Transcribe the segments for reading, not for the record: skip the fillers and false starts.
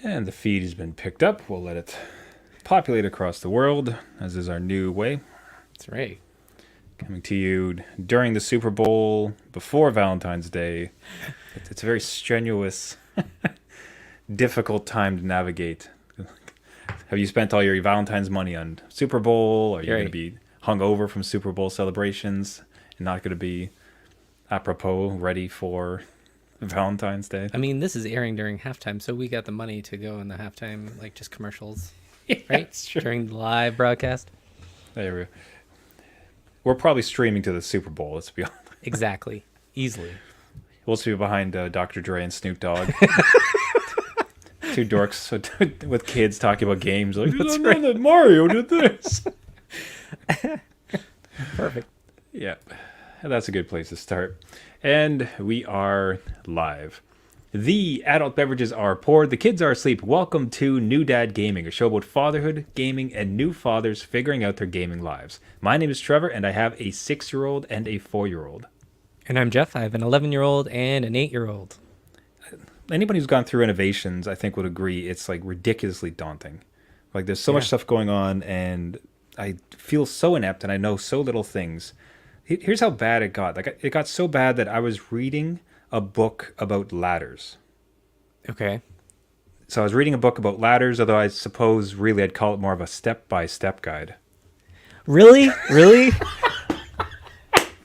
And the feed has been picked up. We'll let it populate across the world, as is our new way. That's right. Coming to you during the Super Bowl, before Valentine's Day. It's a very strenuous, difficult time to navigate. Have you spent all your Valentine's money on Super Bowl? Are you going to be hungover from Super Bowl celebrations and not going to be apropos ready for Valentine's Day? I mean, this is airing during halftime, so we got the money to go in the halftime, like just commercials, Yeah, right? true. During the live broadcast. We're probably streaming to the Super Bowl, let's be honest. Exactly. Easily. We'll be behind Dr. Dre and Snoop Dogg. Two dorks with kids talking about games. Like, that's right. That Mario did this. Perfect. Yeah, that's a good place to start. And we are live. The adult beverages are poured, the kids are asleep. Welcome to New Dad Gaming, a show about fatherhood, gaming, and new fathers figuring out their gaming lives. My name is Trevor, and I have a 6-year-old and a 4-year-old. And I'm Jeff. I have an 11-year-old and an 8-year-old. Anybody who's gone through renovations, I think, would agree it's like ridiculously daunting. Like, there's so much stuff going on, and I feel so inept, and I know so little things. Here's how bad it got. Like, it got so bad that I was reading a book about ladders. Okay. So I was reading a book about ladders, although I suppose really I'd call it more of a step-by-step guide. Really? Really?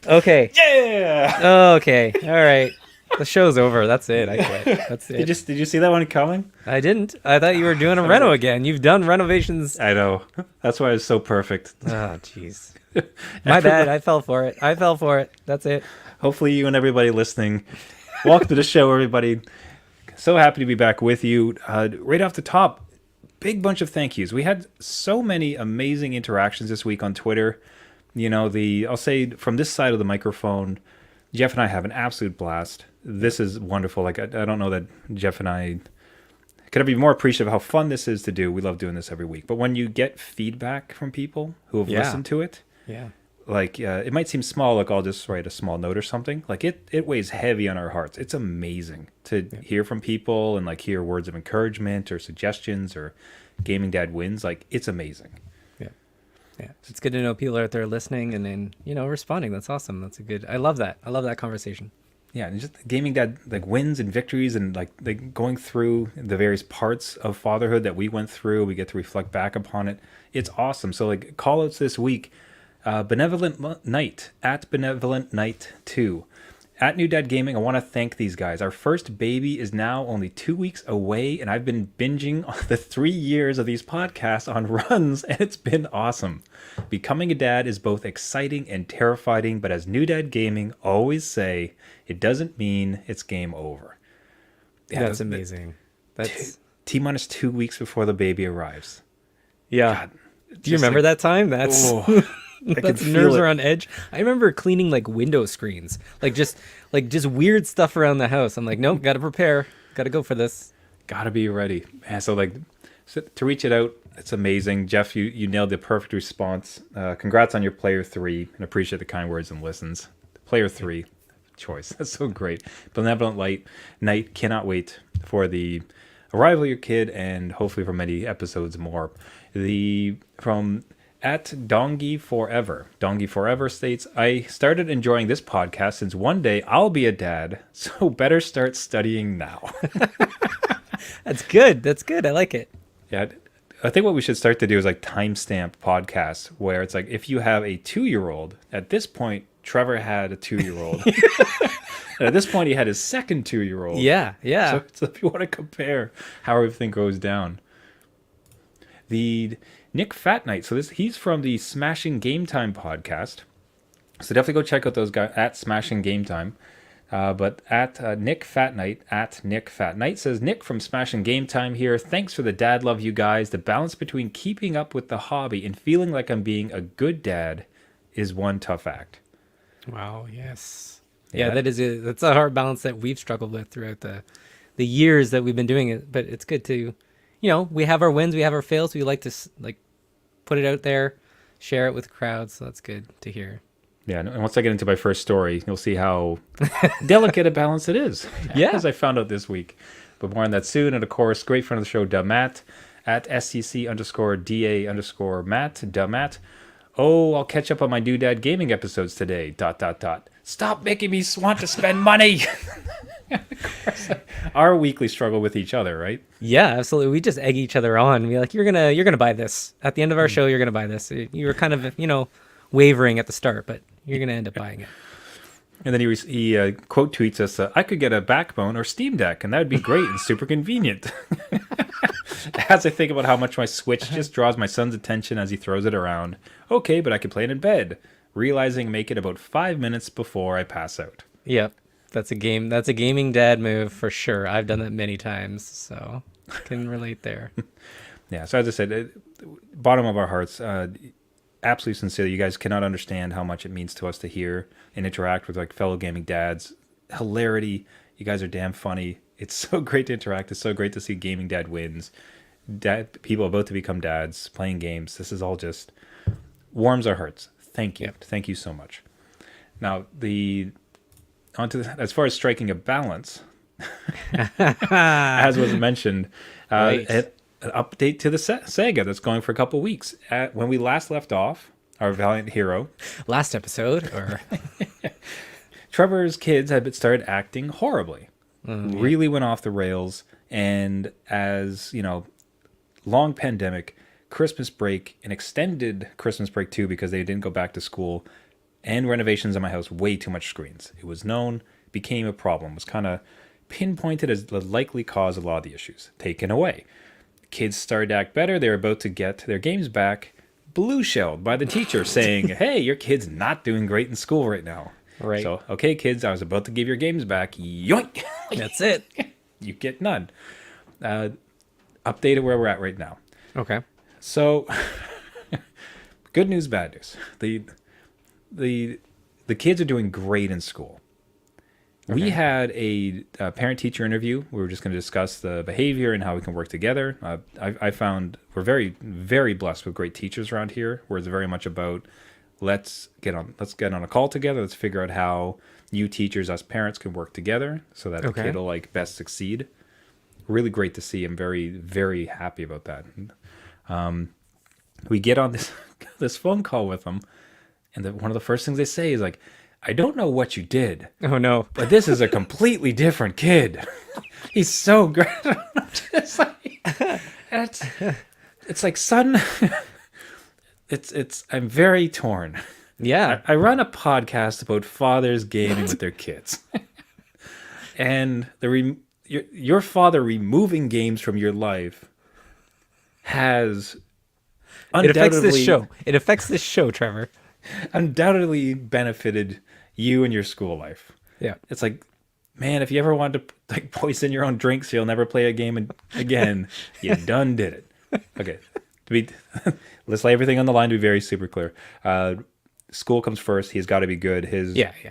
Okay. Yeah! Okay. All right. The show's over. That's it. I quit. That's it. Did you see that one coming? I didn't. I thought you were doing a reno again. You've done renovations. I know. That's why it's so perfect. Oh, jeez. My bad. I fell for it. That's it. Hopefully you and everybody listening. Welcome to the show, everybody. So happy to be back with you. Right off the top, big bunch of thank yous. We had so many amazing interactions this week on Twitter. You know, I'll say from this side of the microphone, Jeff and I have an absolute blast. This is wonderful. Like, I don't know that Jeff and I could be more appreciative of how fun this is to do. We love doing this every week. But when you get feedback from people who have listened to it, like, it might seem small, like I'll just write a small note or something. Like, it weighs heavy on our hearts. It's amazing to hear from people and, like, hear words of encouragement or suggestions or Gaming Dad wins. Like, it's amazing. Yeah. It's good to know people are out there listening and then, responding. That's awesome. I love that. I love that conversation. Yeah, and just Gaming Dad, like, wins and victories and, like going through the various parts of fatherhood that we went through. We get to reflect back upon it. It's awesome. So, like, call-outs this week. Benevolent Knight, at Benevolent Knight 2. At New Dad Gaming, I want to thank these guys. Our first baby is now only 2 weeks away, and I've been binging the 3 years of these podcasts on runs, and it's been awesome. Becoming a dad is both exciting and terrifying, but as New Dad Gaming always say, it doesn't mean it's game over. Yeah, that's amazing. That's T-minus 2 weeks before the baby arrives. Yeah. God, do you remember that time? That's... That's nerves are on edge. I remember cleaning like window screens, like just weird stuff around the house. I'm like, nope, got to prepare, got to go for this, got to be ready. Man, so to reach it out, it's amazing. Jeff, you nailed the perfect response. Congrats on your player 3, and appreciate the kind words and listens. Player 3 choice, that's so great. Benevolent Knight, cannot wait for the arrival of your kid, and hopefully for many episodes more. From at Dongy Forever. Dongy Forever states, I started enjoying this podcast since one day I'll be a dad, so better start studying now. That's good. That's good. I like it. Yeah, I think what we should start to do is like timestamp podcasts where it's like if you have a 2-year-old, at this point, Trevor had a 2-year-old. And at this point, he had his second 2-year-old. Yeah. So if you want to compare how everything goes down. The Nick Fat Knight. So he's from the Smashing Game Time podcast. So definitely go check out those guys at Smashing Game Time. But at Nick Fat Knight, at Nick Fat Knight says, Nick from Smashing Game Time here. Thanks for the dad love, you guys. The balance between keeping up with the hobby and feeling like I'm being a good dad is one tough act. Wow. Yes. Yeah, that's a hard balance that we've struggled with throughout the years that we've been doing it. But it's good to, we have our wins, we have our fails. We like to put it out there, share it with crowds. So that's good to hear. Yeah, and once I get into my first story, you'll see how delicate a balance it is. Yeah. As I found out this week. But more on that soon. And of course, great friend of the show, Matt at SCC_DA_Matt, Matt. Oh, I'll catch up on my Doodad gaming episodes today. ... Stop making me want to spend money. Our weekly struggle with each other, right? Yeah, absolutely. We just egg each other on. We're like, you're gonna buy this at the end of our show. You're gonna buy this. You were kind of wavering at the start, but you're gonna end up buying it. And then he quote tweets us, I could get a Backbone or Steam Deck, and that would be great and super convenient. As I think about how much my Switch just draws my son's attention as he throws it around. Okay, but I could play it in bed, realizing make it about 5 minutes before I pass out. Yep. That's a gaming dad move for sure. I've done that many times, so I can relate there. Yeah, so as I said, bottom of our hearts, absolutely sincerely, you guys cannot understand how much it means to us to hear and interact with like fellow gaming dads. Hilarity, you guys are damn funny. It's so great to interact. It's so great to see gaming dad wins. People about to become dads, playing games. This is all just warms our hearts. Thank you. Yep. Thank you so much. Now, as far as striking a balance, as was mentioned, right. An update to the Sega that's going for a couple weeks. When we last left off, our valiant hero, last episode, or Trevor's kids had started acting horribly, really went off the rails, and as long pandemic, Christmas break, an extended Christmas break too, because they didn't go back to school, and renovations in my house, way too much screens. It was known, became a problem, was kind of pinpointed as the likely cause of a lot of the issues. Taken away. Kids started to act better. They were about to get their games back. Blue shelled by the teacher saying, hey, your kid's not doing great in school right now. Right. So, okay, kids, I was about to give your games back. Yoink! That's it. You get none. Updated where we're at right now. Okay. So, good news, bad news. The kids are doing great in school. Okay. We had a parent-teacher interview. We were just going to discuss the behavior and how we can work together. I found we're very, very blessed with great teachers around here, where it's very much about let's get on a call together. Let's figure out how you teachers, us parents, can work together so that the kid will best succeed. Really great to see. I'm very, very happy about that. We get on this phone call with them, and one of the first things they say is like, I don't know what you did. Oh, no. But this is a completely different kid. He's so great. It's like, son, I'm very torn. Yeah. I run a podcast about fathers gaming with their kids. And your father removing games from your life has undoubtedly... It affects this show, Trevor. Undoubtedly benefited you and your school life. Yeah. It's like, man, if you ever wanted to poison your own drinks, you'll never play a game again. You done did it. Okay. Let's lay everything on the line to be very super clear. School comes first. He's got to be good.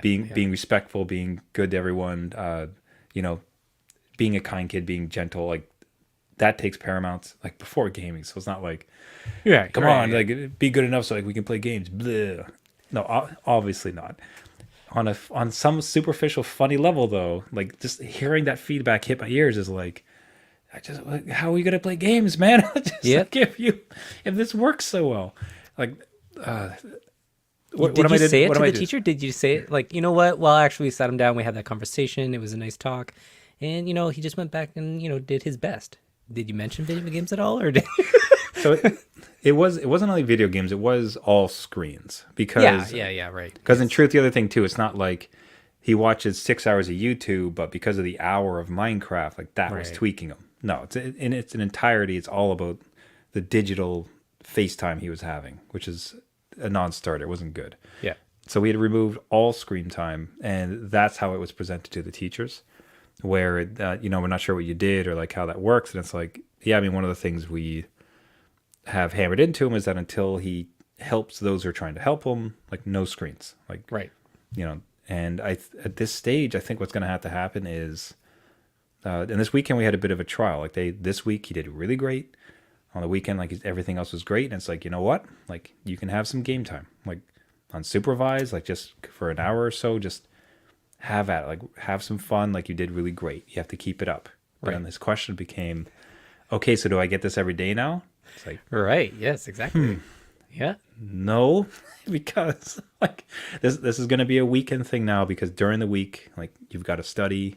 Being respectful, being good to everyone, being a kind kid, being gentle, that takes paramount, before gaming. So it's not like, come on, be good enough so we can play games. Blah. No, obviously not. On some superficial funny level though, just hearing that feedback hit my ears is how are we gonna play games, man? If this works so well, did you say it to the teacher? Did you say it you know what? Well, actually, we sat him down. We had that conversation. It was a nice talk, and he just went back and did his best. Did you mention video games at all, or did? So it wasn't only video games. It was all screens because right. Because in truth, the other thing too, it's not like he watches 6 hours of YouTube, but because of the hour of Minecraft, that was tweaking him. No, it's in its entirety. It's all about the digital FaceTime he was having, which is a non-starter. It wasn't good. Yeah. So we had removed all screen time, and that's how it was presented to the teachers. Where we're not sure what you did or how that works, and it's one of the things we have hammered into him is that until he helps those who are trying to help him, no screens, right. And at this stage, I think what's going to have to happen is, and this weekend we had a bit of a trial. This week he did really great. On the weekend, everything else was great, and it's you know what, you can have some game time, unsupervised, just for an hour or so, just have at it, have some fun, you did really great. You have to keep it up. But then his question became, okay, so do I get this every day now? It's like, Right. Yes, exactly. Yeah. no, because like this is going to be a weekend thing now, because during the week, like you've got to study,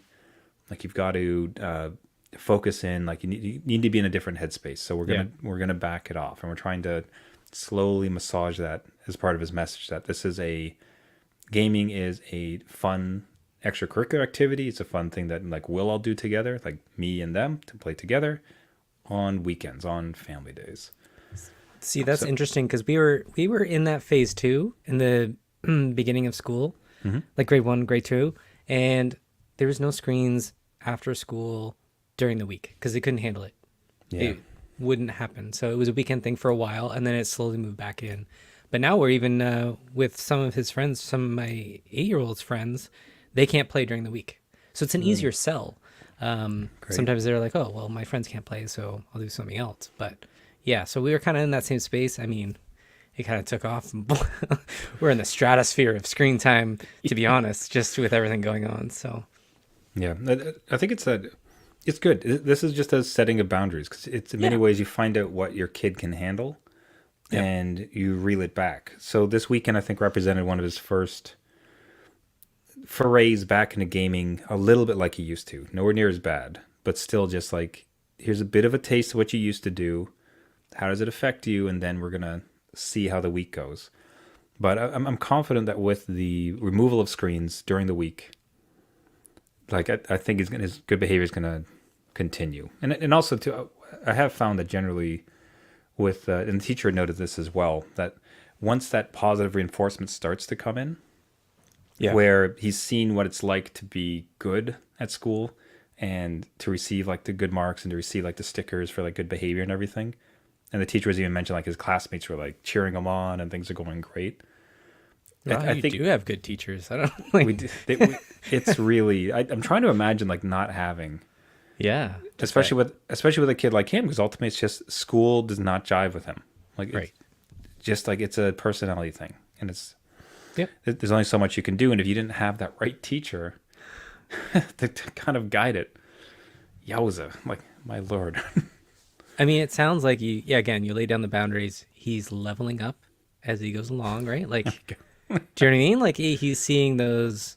like you've got to focus in, like you need to be in a different headspace. So we're gonna back it off, and we're trying to slowly massage that as part of his message, that gaming is a fun extracurricular activity. It's a fun thing that like we'll all do together, like me and them to play together on weekends, on family days. See, that's interesting because we were in that phase too in the beginning of school, like grade 1, grade 2, and there was no screens after school during the week because they couldn't handle it. Yeah. It wouldn't happen. So it was a weekend thing for a while, and then it slowly moved back in. But now we're even with some of his friends, some of my 8-year-old's friends, they can't play during the week. So it's an easier sell. Sometimes they're like, oh, well, my friends can't play, so I'll do something else. But yeah, so we were kind of in that same space. I mean, it kind of took off. We're in the stratosphere of screen time, to be honest, just with everything going on. So Yeah, I think it's good. This is just a setting of boundaries, because it's in many ways you find out what your kid can handle, and you reel it back. So this weekend, I think, represented one of his first forays back into gaming, a little bit like he used to. Nowhere near as bad, but still just like, here's a bit of a taste of what you used to do. How does it affect you? And then we're going to see how the week goes. But I'm confident that with the removal of screens during the week, like I think his good behavior is going to continue. And also, too, I have found that generally with, and the teacher noted this as well, that once that positive reinforcement starts to come in, where he's seen what it's like to be good at school and to receive like the good marks and to receive like the stickers for like good behavior and everything. And the teacher was even mentioned like his classmates were like cheering him on and things are going great. well, I think you do have good teachers. I don't like. It's really, I'm trying to imagine like not having, Yeah, especially with a kid like him, because ultimately it's just school does not jive with him. Like, right. It's just like it's a personality thing, and Yep. there's only so much you can do, and if you didn't have that right teacher to kind of guide it, yowza, like my lord. I mean, it sounds like again, you lay down the boundaries. He's leveling up as he goes along, right? Like, do you know what I mean? Like he's seeing those,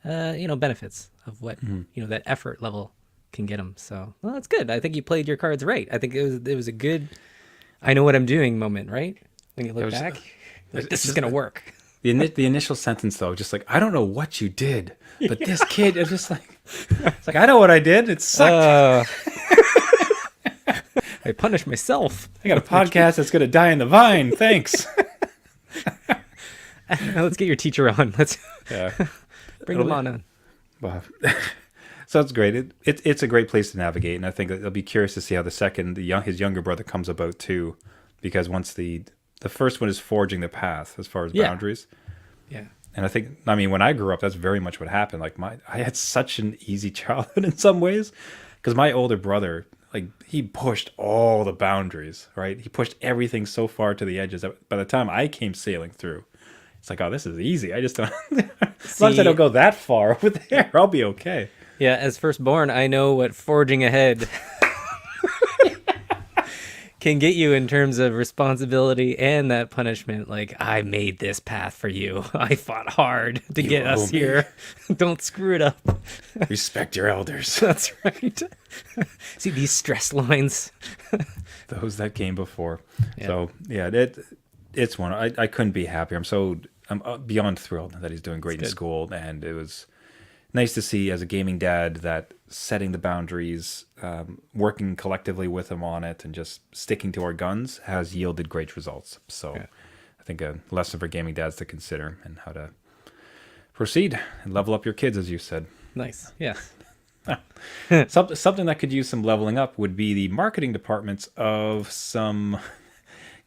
benefits of what, that effort level can get him. So, well, that's good. I think you played your cards right. I think it was a good, I know what I'm doing moment, right? When you look back, like, this is going to work. The initial sentence though, just like, I don't know what you did, but this kid is just like, it's like, I know what I did. It sucked. I punished myself. I got a podcast that's going to die in the vine. Thanks. Let's get your teacher on. Let's Yeah. bring him on. Wow. So it's great. It's a great place to navigate, and I think I'll be curious to see how his younger brother comes about too, because once the first one is forging the path as far as boundaries. Yeah. And I mean, when I grew up, that's very much what happened. Like I had such an easy childhood in some ways, because my older brother, like, he pushed all the boundaries, right? He pushed everything so far to the edges that by the time I came sailing through, it's like, oh, this is easy. I just don't, as long as I don't go that far over there, I'll be okay. Yeah, as firstborn, I know what forging ahead can get you in terms of responsibility and that punishment. Like, I made this path for you. I fought hard to get us here. Don't screw it up. Respect your elders. That's right. See these stress lines. Those that came before. Yeah. So yeah, it's one. I couldn't be happier. I'm beyond thrilled that he's doing great in school, and it was nice to see as a gaming dad that setting the boundaries, working collectively with him on it, and just sticking to our guns has yielded great results. So I think a lesson for gaming dads to consider, and how to proceed and level up your kids, as you said. Nice. Yeah. Something that could use some leveling up would be the marketing departments of some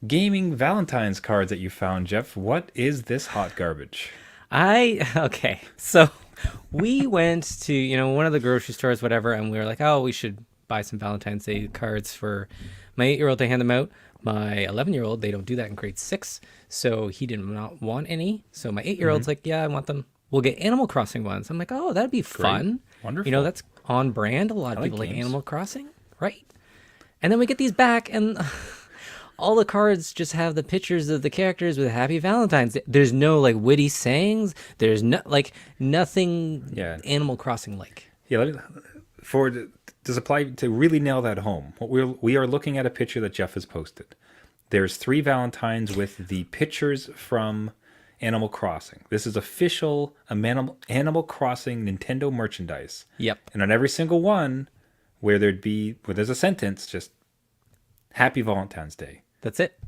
gaming Valentine's cards that you found, Jeff. What is this hot garbage? Okay. So we went to, one of the grocery stores, whatever, and we were like, oh, we should buy some Valentine's Day cards for my 8-year-old to hand them out. My 11-year-old, they don't do that in grade 6, so he did not want any. So my 8-year-old's like, yeah, I want them. We'll get Animal Crossing ones. I'm like, oh, that'd be fun. Wonderful. That's on brand. A lot of like people like games. Animal Crossing, right? And then we get these back, and all the cards just have the pictures of the characters with Happy Valentine's Day. There's no like witty sayings. There's no like nothing Yeah. Animal Crossing like. Yeah, to supply to really nail that home. We are looking at a picture that Jeff has posted. There's 3 Valentines with the pictures from Animal Crossing. This is official Animal Crossing Nintendo merchandise. Yep. And on every single one, where there's a sentence, just Happy Valentine's Day. That's it.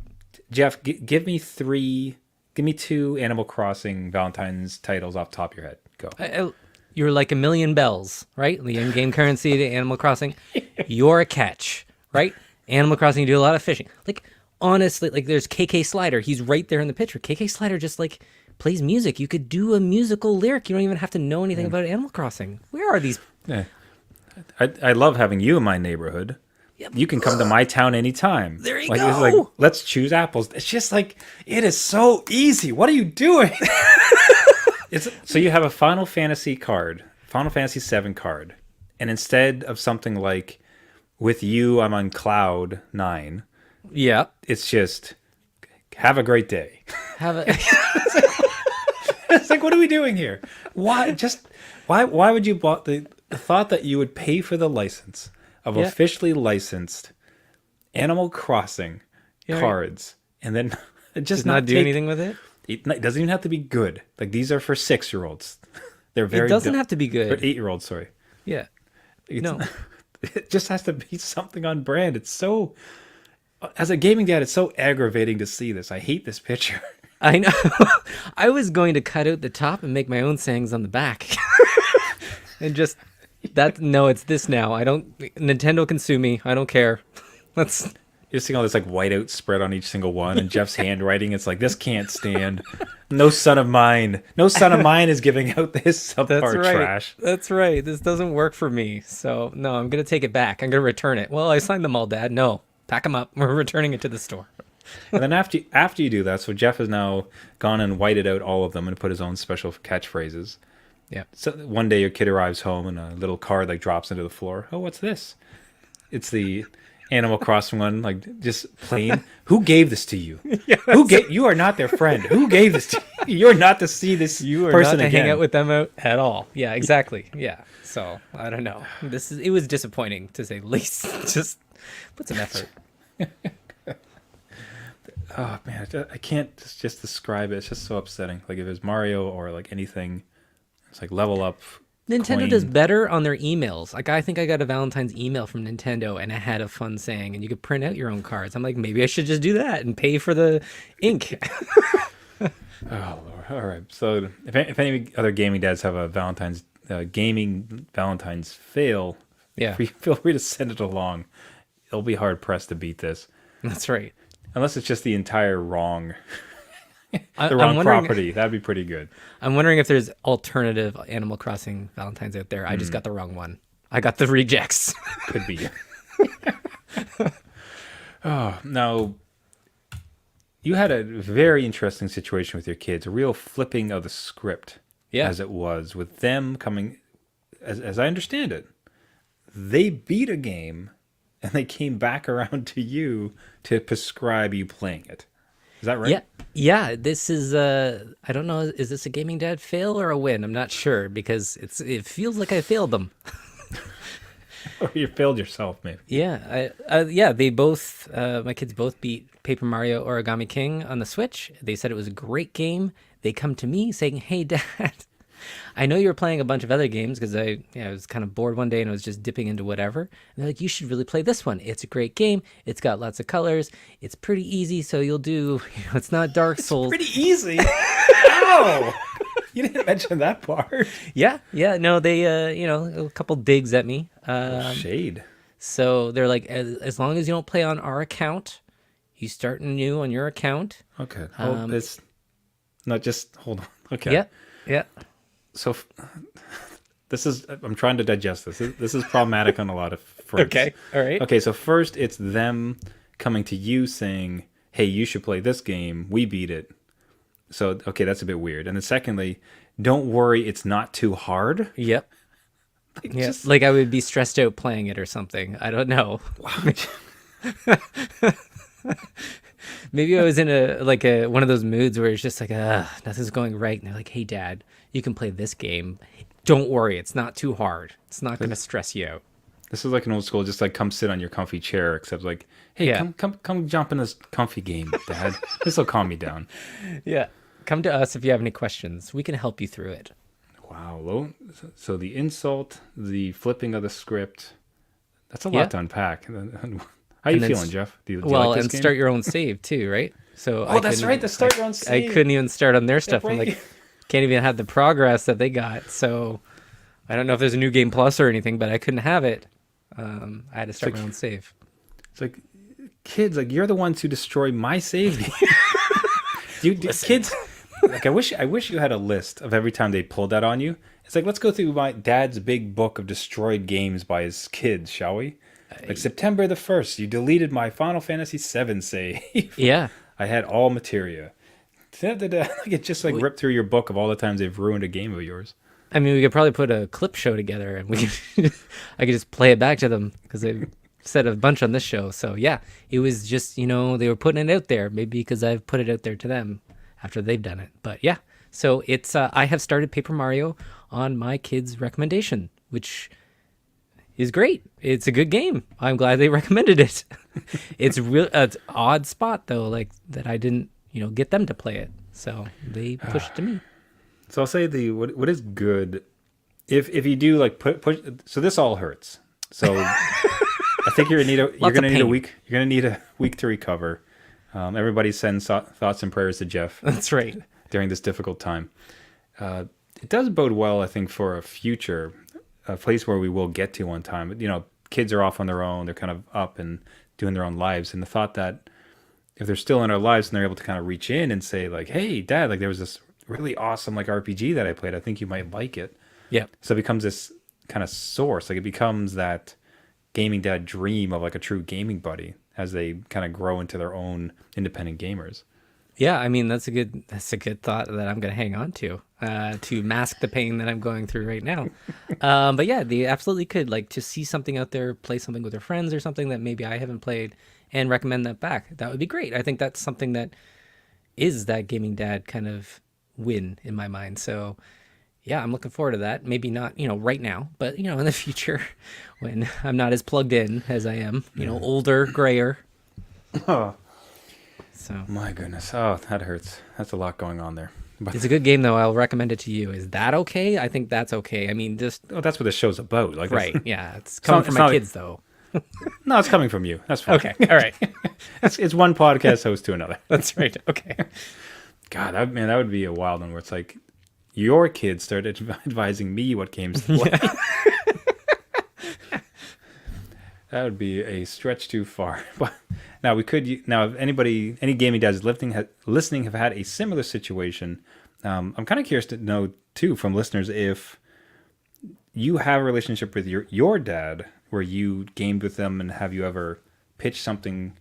Jeff, give me 2 Animal Crossing Valentine's titles off the top of your head. Go. You're like a million bells, right? The in-game currency to Animal Crossing. You're a catch, right? Animal Crossing, you do a lot of fishing. Like, honestly, like there's KK Slider. He's right there in the picture. KK Slider just like plays music. You could do a musical lyric. You don't even have to know anything about Animal Crossing. Where are these? Yeah. I love having you in my neighborhood. Yep. You can come to my town anytime. There you It's go. like, let's choose apples. It's just like, it is so easy. What are you doing? So you have a Final Fantasy card, Final Fantasy 7 card, and instead of something like, with you, I'm on cloud 9, Yeah. it's just, have a great day. Have a. It's like, what are we doing here? Why would you bought the thought that you would pay for the license of Yeah. officially licensed Animal Crossing Yeah, right. cards and then just Does not do take- anything with it. It doesn't even have to be good. Like, these are for 6-year-olds. They're very It doesn't dumb. have to be Or good. 8-year-olds, sorry. Yeah. It's- No. It just has to be something on brand. It's so, as a gaming dad, it's so aggravating to see this. I hate this picture. I know. I was going to cut out the top and make my own sayings on the back. And just that. No, it's this now. I don't. Nintendo can sue me. I don't care. Let's. You're seeing all this like whiteout spread on each single one, and Jeff's handwriting. It's like, this can't stand. No son of mine is giving out this That's subpar right. trash. That's right. This doesn't work for me. So no, I'm gonna take it back. I'm gonna return it. Well, I signed them all, Dad. No, pack them up. We're returning it to the store. And then after you do that, so Jeff has now gone and whited out all of them and put his own special catchphrases. Yeah. So one day your kid arrives home and a little card like drops into the floor. Oh, what's this? It's the Animal Crossing one, like just plain. Who gave this to you? You are not their friend. Who gave this to you? You're not to see this You are person not to again. hang out with them at all. Yeah, exactly. Yeah. So I don't know. It was disappointing to say the least. Just put some effort. Oh man, I can't just describe it. It's just so upsetting. Like if it's Mario or like anything, it's like level up. Nintendo coin. does better on their emails. Like I think I got a Valentine's email from Nintendo and it had a fun saying and you could print out your own cards. I'm like, maybe I should just do that and pay for the ink. Oh Lord. All right. So if any other gaming dads have a Valentine's gaming Valentine's fail, Yeah. feel free to send it along. It'll be hard pressed to beat this, That's right. unless it's just the entire wrong, I'm the wrong wondering- property. That'd be pretty good. I'm wondering if there's alternative Animal Crossing Valentine's out there. I Hmm. just got the wrong one. I got the rejects. Could be. Oh, now you had a very interesting situation with your kids, a real flipping of the script, Yeah. as it was, with them coming, as I understand it, they beat a game and they came back around to you to prescribe you playing it. Is that right? Yeah. Yeah. This is I don't know, is this a gaming dad fail or a win? I'm not sure because it feels like I failed them. Or you failed yourself, maybe. Yeah, yeah. They both, my kids both beat Paper Mario Origami King on the Switch. They said it was a great game. They come to me saying, "Hey, Dad, I know you were playing a bunch of other games because I was kind of bored one day and I was just dipping into whatever." And they're like, "You should really play this one. It's a great game. It's got lots of colors. It's pretty easy, so you'll do. It's not Dark Souls." Pretty easy. Ow! You didn't mention that part. Yeah, yeah. No, they, a couple digs at me. Shade. So they're like, as long as you don't play on our account, you start new on your account. Okay. Oh, it's not just hold on. Okay. Yeah, yeah. So I'm trying to digest this. This is problematic on a lot of fronts. Okay, all right. Okay, so first it's them coming to you saying, "Hey, you should play this game. We beat it." So, okay, that's a bit weird. And then secondly, don't worry, it's not too hard. Yep. Like, Yeah, just like I would be stressed out playing it or something. I don't know. Maybe I was in a one of those moods where it's just like, nothing's going right. And they're like, hey, Dad, you can play this game. Don't worry, it's not too hard. It's not going to stress you out. this is like an old school, just like come sit on your comfy chair, except like, hey, Yeah. come jump in this comfy game, Dad. This will calm me down. Yeah. Come to us if you have any questions. We can help you through it. Wow. Well, so the insult, the flipping of the script, that's a lot Yeah. to unpack. How you And then feeling, Jeff? Do you Well, like this and game? start your own save too, right? So Oh, that's right. To start your own I save. couldn't even start on their stuff. I'm right. like, can't even have the progress that they got. So I don't know if there's a new game plus or anything, but I couldn't have it. I had to start like- my own save. It's like, kids, like you're the ones who destroy my save game. Kids, like I wish you had a list of every time they pulled that on you. It's like, let's go through my dad's big book of destroyed games by his kids, shall we? Like September the 1st, you deleted my Final Fantasy VII save. Yeah. I had all materia. Like it just like ripped through your book of all the times they've ruined a game of yours. I mean, we could probably put a clip show together and I could just play it back to them because they've said a bunch on this show. So yeah, it was just, they were putting it out there, maybe because I've put it out there to them after they've done it. But yeah, so it's, I have started Paper Mario on my kids' recommendation, which is great. It's a good game. I'm glad they recommended it. It's it's odd spot though, like that I didn't, get them to play it. So they pushed it to me. So I'll say what is good if you do like push. So this all hurts. So I think you're gonna need a week. You're gonna need a week to recover. Everybody sends thoughts and prayers to Jeff That's right. during this difficult time. It does bode well, I think, for a place where we will get to one time. Kids are off on their own. They're kind of up and doing their own lives. And the thought that if they're still in our lives and they're able to kind of reach in and say like, hey, Dad, like there was this really awesome like RPG that I played. I think you might like it. Yeah. So it becomes this kind of source. Like it becomes that gaming dad dream of like a true gaming buddy as they kind of grow into their own independent gamers. Yeah, I mean that's a good thought that I'm gonna hang on to mask the pain that I'm going through right now. But yeah, they absolutely could like to see something out there, play something with their friends or something that maybe I haven't played, and recommend that back. That would be great. I think that's something that is that gaming dad kind of win in my mind. So yeah, I'm looking forward to that. Maybe not, right now, but in the future when I'm not as plugged in as I am, older, grayer. Oh. So My goodness. Oh, that hurts. That's a lot going on there. But it's a good game though. I'll recommend it to you. Is that okay? I think that's okay. I mean, just that's what the show's about. Like right. Yeah, it's coming from it's my not- kids though. No, it's coming from you. That's fine. Okay. All right. It's one podcast host to another. That's right. Okay. God, that would be a wild one where it's like your kids started advising me what games to play. That would be a stretch too far. But now if any gaming dads listening have had a similar situation, I'm kind of curious to know too from listeners if you have a relationship with your dad where you gamed with them, and have you ever pitched something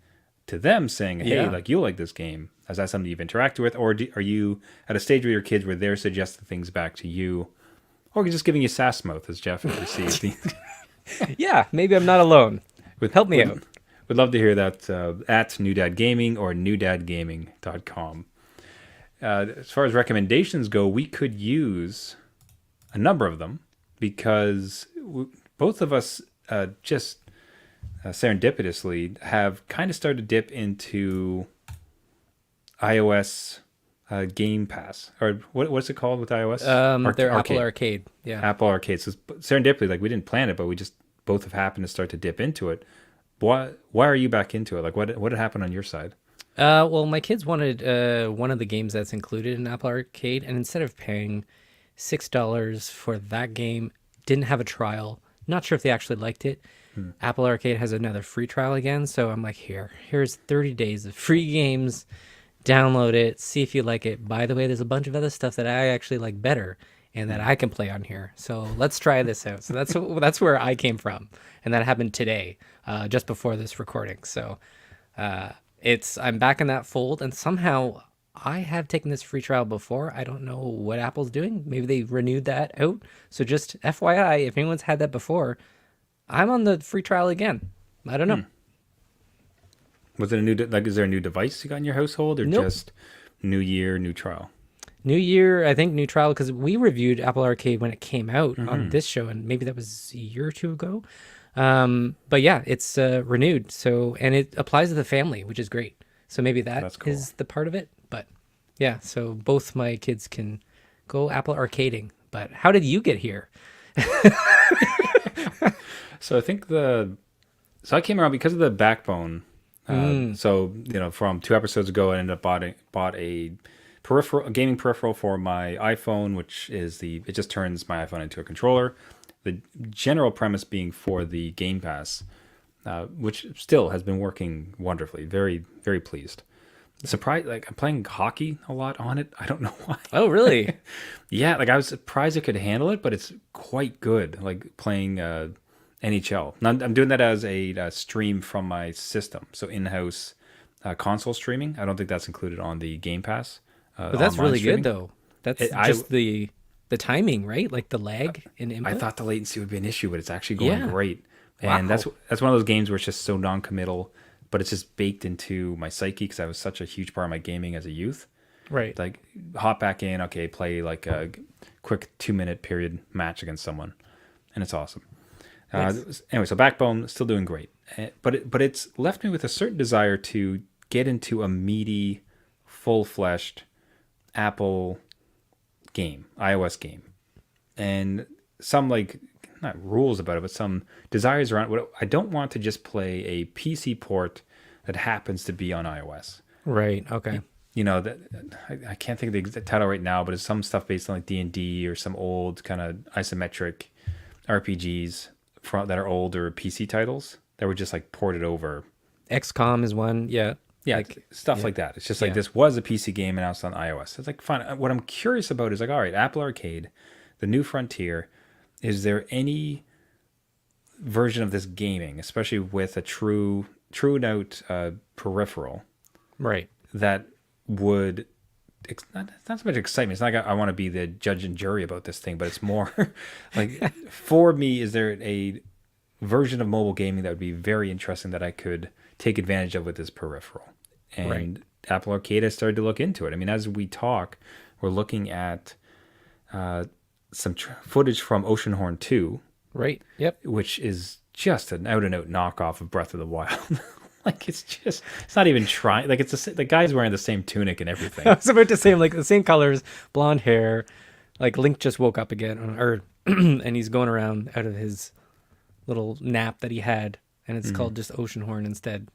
to them saying, hey, Yeah. like you like this game? Is that something you've interacted with? Or are you at a stage with your kids where they're suggesting things back to you? Or just giving you sass mouth as Jeff received? Yeah. Maybe I'm not alone. Help me out. Would love to hear that at New Dad Gaming or newdadgaming.com. As far as recommendations go, we could use a number of them because both of us just serendipitously have kind of started to dip into iOS Game Pass. Or what's it called with iOS? They're Apple Arcade. Yeah. Apple Arcade. So serendipitously, like we didn't plan it, but we just both have happened to start to dip into it. Why are you back into it? Like what had happened on your side? Well, my kids wanted one of the games that's included in Apple Arcade, and instead of paying $6 for that game, didn't have a trial. Not sure if they actually liked it. Apple Arcade has another free trial again, so I'm like, here's 30 days of free games. Download it, see if you like it. By the way, there's a bunch of other stuff that I actually like better and that I can play on here. So let's try this out. So that's where I came from, and that happened today, just before this recording. So I'm back in that fold, and somehow I have taken this free trial before. I don't know what Apple's doing. Maybe they renewed that out. So just FYI, if anyone's had that before, I'm on the free trial again. I don't know. Was it a new like? Is there a new device you got in your household, or Nope. just new year, new trial? New year, I think new trial because we reviewed Apple Arcade when it came out on this show, and maybe that was a year or two ago. But yeah, it's renewed. So and it applies to the family, which is great. So maybe that That's cool. is the part of it. But yeah, so both my kids can go Apple Arcading. But how did you get here? So I think I came around because of the Backbone. So from 2 episodes ago, I ended up bought a peripheral, a gaming peripheral for my iPhone, which is it just turns my iPhone into a controller. The general premise being for the Game Pass, which still has been working wonderfully. Very, very pleased. Surprised, like I'm playing hockey a lot on it. I don't know why. Oh, really? Yeah, like I was surprised it could handle it, but it's quite good. Like playing NHL. Now, I'm doing that as a stream from my system, so in-house console streaming. I don't think that's included on the Game Pass. But that's Online really streaming. good though. That's I just the timing, right? Like the lag in I input. thought the latency would be an issue, but it's actually going Yeah. great. And Wow. that's one of those games where it's just so non-committal, but it's just baked into my psyche because I was such a huge part of my gaming as a youth. Right. Like hop back in, okay, play like a quick 2 minute period match against someone, and it's awesome. Nice. Anyway, so Backbone still doing great, but it's left me with a certain desire to get into a meaty, full-fleshed Apple game, iOS game, and some like not rules about it, but some desires around what I don't want to just play a PC port that happens to be on iOS. Right. Okay. That I can't think of the exact title right now, but it's some stuff based on like D&D or some old kind of isometric RPGs that are older PC titles that were just like ported over. XCOM is one. Yeah. Yeah, Like stuff yeah. like that. It's just like Yeah. this was a PC game and now it's on iOS. It's like fine. What I'm curious about is like, all right, Apple Arcade, the new frontier. Is there any version of this gaming, especially with a true note peripheral, Right. that would it's not so much excitement. It's not like I want to be the judge and jury about this thing, but it's more like for me, is there a version of mobile gaming that would be very interesting that I could take advantage of with this peripheral? And Right. Apple Arcade has started to look into it. I mean, as we talk, we're looking at some footage from Oceanhorn 2, Right. Yep. which is just an out and out knockoff of Breath of the Wild. Like it's not even trying. Like the guy's wearing the same tunic and everything. I was about to say like the same colors, blonde hair. Like Link just woke up again, or and he's going around out of his little nap that he had, and it's called just Oceanhorn instead.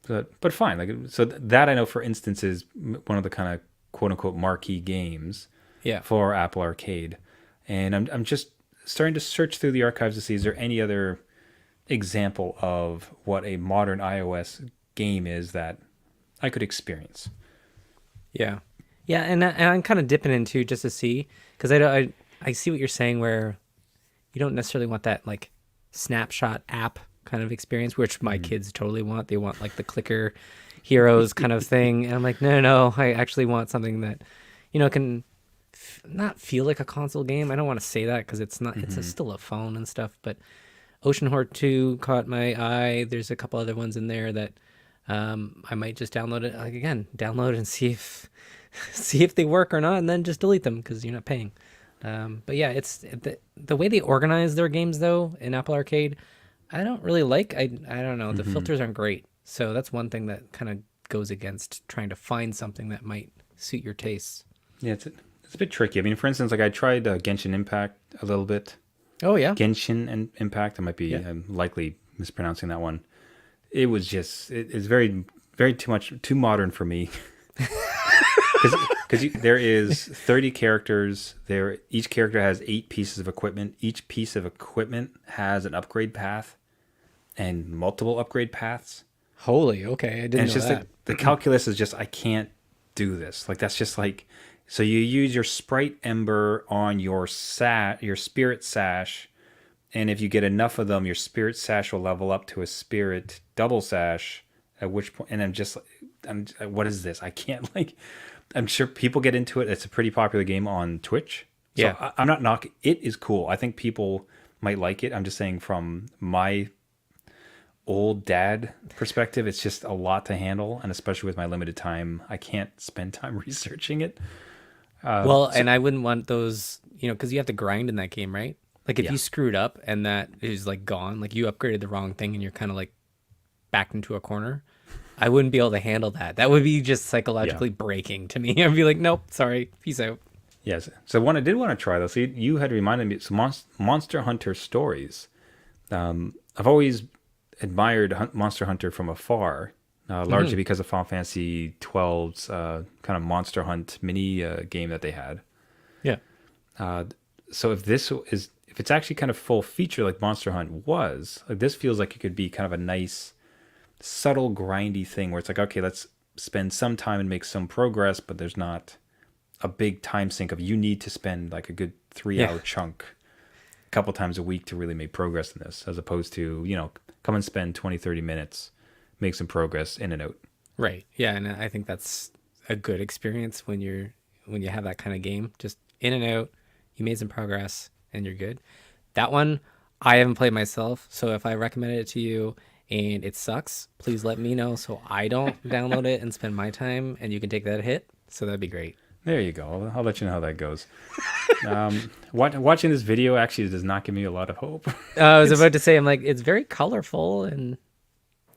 But fine. Like so that I know, for instance, is one of the kind of quote unquote marquee games Yeah. for Apple Arcade, and I'm just starting to search through the archives to see is there any other example of what a modern iOS game is that I could experience. Yeah, yeah, and I'm kind of dipping into just to see because I see what you're saying where you don't necessarily want that like snapshot app kind of experience, which my kids totally want. They want like the clicker heroes kind of thing, and I'm like, no, I actually want something that can not feel like a console game. I don't want to say that because it's not. It's still a phone and stuff, but Oceanhorn 2 caught my eye. There's a couple other ones in there that I might just download it download and see if see if they work or not, and then just delete them because you're not paying. But yeah, it's the way they organize their games though in Apple Arcade. I don't really like. I don't know. The filters aren't great, so that's one thing that kind of goes against trying to find something that might suit your tastes. Yeah, it's a bit tricky. I mean, for instance, like I tried Genshin Impact a little bit. Oh yeah, Genshin and Impact. I might be Yeah. I'm likely mispronouncing that one. It was just it's very very too modern for me. Because there is 30 characters. Each character has 8 pieces of equipment. Each piece of equipment has an upgrade path and multiple upgrade paths. holy okay, I didn't And it's know just that. like the calculus is just I can't do this. Like that's just like so you use your sprite ember on your spirit sash, and if you get enough of them, your spirit sash will level up to a spirit double sash. At which point, and what is this? I can't like. I'm sure people get into it. It's a pretty popular game on Twitch. So Yeah. I'm not knocking. It is cool. I think people might like it. I'm just saying from my old dad perspective, it's just a lot to handle, and especially with my limited time, I can't spend time researching it. And I wouldn't want those, because you have to grind in that game, right? Like if Yeah. you screwed up and that is like gone, like you upgraded the wrong thing and you're kind of like backed into a corner, I wouldn't be able to handle that. That would be just psychologically breaking to me. I'd be like, nope, sorry, peace out. Yes. So one I did want to try though. So you had reminded me. So Monster Hunter Stories. I've always admired Monster Hunter from afar, largely because of Final Fantasy XII's kind of Monster Hunt mini game that they had. Yeah. So if it's actually kind of full feature like Monster Hunt was, like this feels like it could be kind of a nice, subtle, grindy thing where it's like, okay, let's spend some time and make some progress, but there's not a big time sink of you need to spend like a good 3-hour chunk a couple times a week to really make progress in this, as opposed to, come and spend 20, 30 minutes, make some progress in and out. Right. Yeah, and I think that's a good experience when you have that kind of game. Just in and out, you made some progress and you're good. That one I haven't played myself, so if I recommended it to you and it sucks, please let me know so I don't download it and spend my time and you can take that hit. So that'd be great. There you go. I'll let you know how that goes. Watching this video actually does not give me a lot of hope. I was about to say, I'm like, it's very colorful and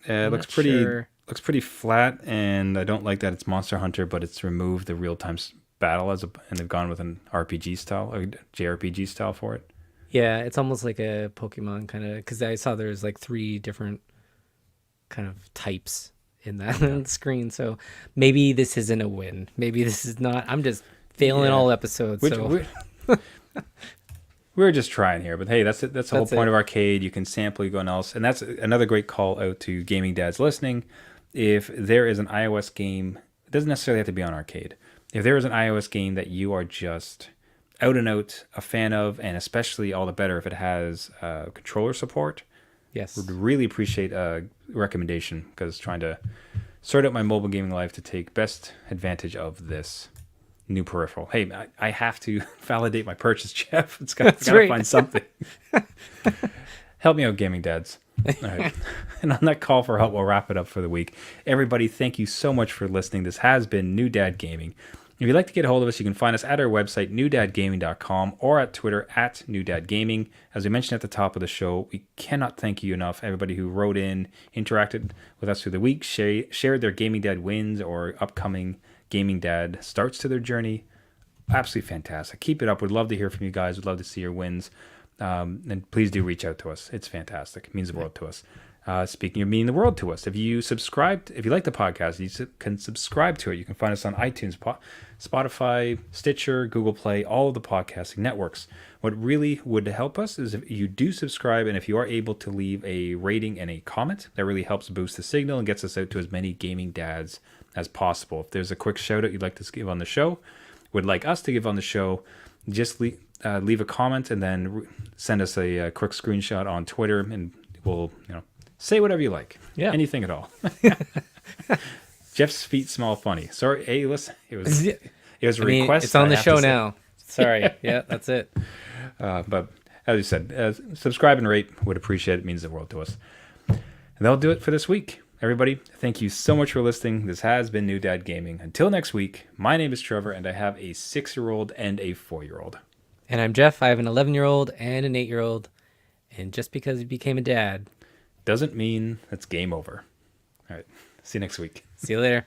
it looks pretty flat, and I don't like that it's Monster Hunter, but it's removed the real-time battle and they've gone with an RPG style or JRPG style for it. yeah, it's almost like a Pokemon kind of, because I saw there's like 3 different kind of types in that screen. So maybe this isn't a win. Maybe this is not. I'm just failing all episodes. We're just trying here, but hey, that's it. That's the whole point of Arcade. You can sample, you go else, and that's another great call out to gaming dads listening. If there is an iOS game, it doesn't necessarily have to be on Arcade. If there is an iOS game that you are just out and out a fan of, and especially all the better if it has controller support, yes, would really appreciate a recommendation, because trying to sort out my mobile gaming life to take best advantage of this new peripheral. Hey, I have to validate my purchase, Jeff. It's got to find something. Help me out, gaming dads. All right. And on that call for help, we'll wrap it up for the week. Everybody, thank you so much for listening. This has been New Dad Gaming. If you'd like to get a hold of us, you can find us at our website, newdadgaming.com, or at Twitter at newdadgaming. As we mentioned at the top of the show, we cannot thank you enough. Everybody who wrote in, interacted with us through the week, shared their gaming dad wins or upcoming gaming dad starts to their journey. Absolutely fantastic. Keep it up. We'd love to hear from you guys. We'd love to see your wins. And please do reach out to us. It's fantastic. It means the world to us. Speaking of meaning the world to us, if you like the podcast, you can subscribe to it. You can find us on iTunes, Spotify, Stitcher, Google Play, all of the podcasting networks. What really would help us is if you do subscribe, and if you are able to leave a rating and a comment. That really helps boost the signal and gets us out to as many gaming dads as possible. If there's a quick shout out you'd like to give on the show, would like us to give on the show, just leave a comment and then send us a quick screenshot on Twitter, and we'll say whatever you like. Yeah. Anything at all. Jeff's feet smell funny. Sorry. Hey, listen. It was a request. It's on the show now. Sorry. Yeah, that's it. But as you said, subscribe and rate. Would appreciate it. It means the world to us. And that'll do it for this week. Everybody, thank you so much for listening. This has been New Dad Gaming. Until next week, my name is Trevor, and I have a 6-year-old and a 4-year-old. And I'm Jeff. I have an 11-year-old and an 8-year-old. And just because he became a dad doesn't mean it's game over. All right. See you next week. See you later.